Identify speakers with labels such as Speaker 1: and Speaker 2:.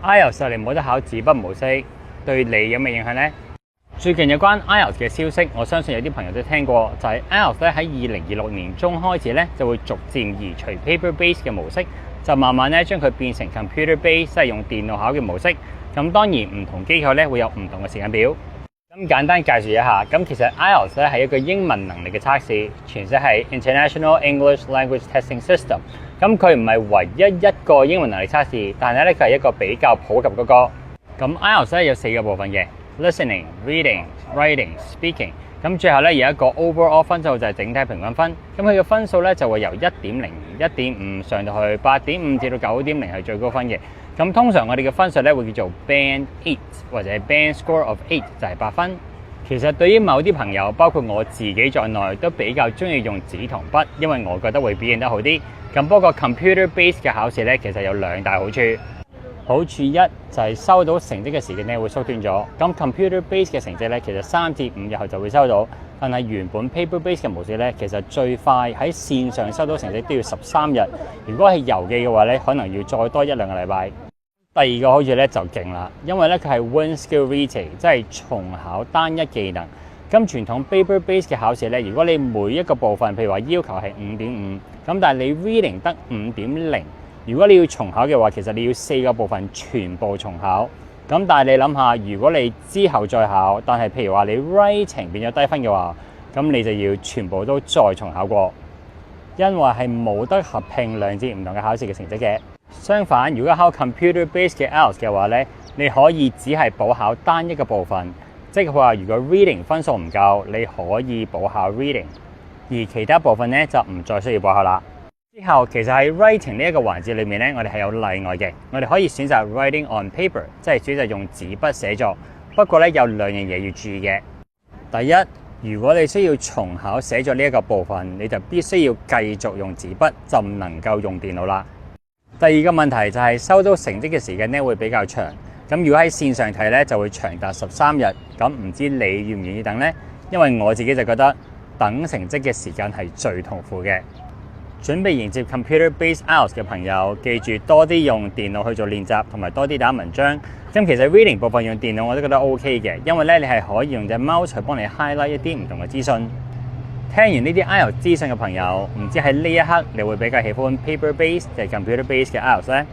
Speaker 1: IELTS 就嚟冇得考紙筆模式，對你有咩影響呢？最近有關 IELTS 嘅消息，我相信有啲朋友都聽過，就係 IELTS 咧喺2026年中開始咧就會逐漸移除 paper base 嘅模式，就慢慢咧將佢變成 computer base， 即係用電腦考嘅模式。咁當然唔同機構咧會有唔同嘅時間表。咁簡單介紹一下，咁其實 IELTS 咧係一個英文能力嘅測試，全寫係 International English Language Testing System。咁佢唔係唯一一個英文能力測試，但係咧佢係一個比較普及嗰個。咁 IELTS 咧有4個部分嘅 ，listening、reading、writing、speaking。咁最後咧有一個 overall 分數就係整體平均分。咁佢嘅分數咧就會由1.0、1.5上到去8.5至到9.0係最高分嘅。咁通常我哋嘅分數咧會叫做 Band 8或者 Band Score of 8就係8分。其實對於某啲朋友，包括我自己在內，都比較中意用紙同筆，因為我覺得會表現得好啲。咁不過 computer base 嘅考試咧，其實有2大好處。好處一就係收到成績嘅時間咧會縮短咗。咁 computer base 嘅成績咧，其實3至5日後就會收到。但係原本 paper base 嘅模式咧，其實最快喺線上收到成績都要13日。如果係郵寄嘅話咧，可能要再多1-2個禮拜。第二個好處咧就勁啦，因為咧佢係 one skill retake， 即係重考單一技能。咁傳統 paper base 嘅考試咧，如果你每一個部分，譬如話要求係5.5，咁但係你 reading 得5.0，如果你要重考嘅話，其實你要4個部分全部重考。咁但係你諗下，如果你之後再考，但係譬如話你 writing 變咗低分嘅話，咁你就要全部都再重考過，因為係冇得合併2至唔同嘅考試嘅成績嘅。相反，如果考 computer base 嘅 IELTS 嘅話咧，你可以只係補考單一個部分，即係話如果 reading 分數唔夠，你可以補考 reading， 而其他部分咧就唔再需要補考啦。之後其實喺 writing 呢一個環節裏面咧，我哋係有例外嘅，我哋可以選擇 writing on paper， 即係選擇用紙筆寫作。不過咧有2樣嘢要注意嘅。第一，如果你需要重考寫作呢一個部分，你就必須要繼續用紙筆，就唔能夠用電腦啦。第二個問題就係收到成績嘅時間咧會比較長，咁如果喺線上睇咧就會長達13日，咁唔知你願唔願意等呢？因為我自己就覺得等成績嘅時間係最痛苦嘅。準備迎接 computer based IELTS 嘅朋友，記住多啲用電腦去做練習，同埋多啲打文章。咁其實 reading 部分用電腦我都覺得 OK 嘅，因為咧你係可以用隻 mouse 去幫你 highlight 一啲唔同嘅資訊。聽完呢啲 IELTS 資訊嘅朋友，唔知喺呢一刻你會比較喜歡 paper based 定係 computer based 嘅 IELTS 咧？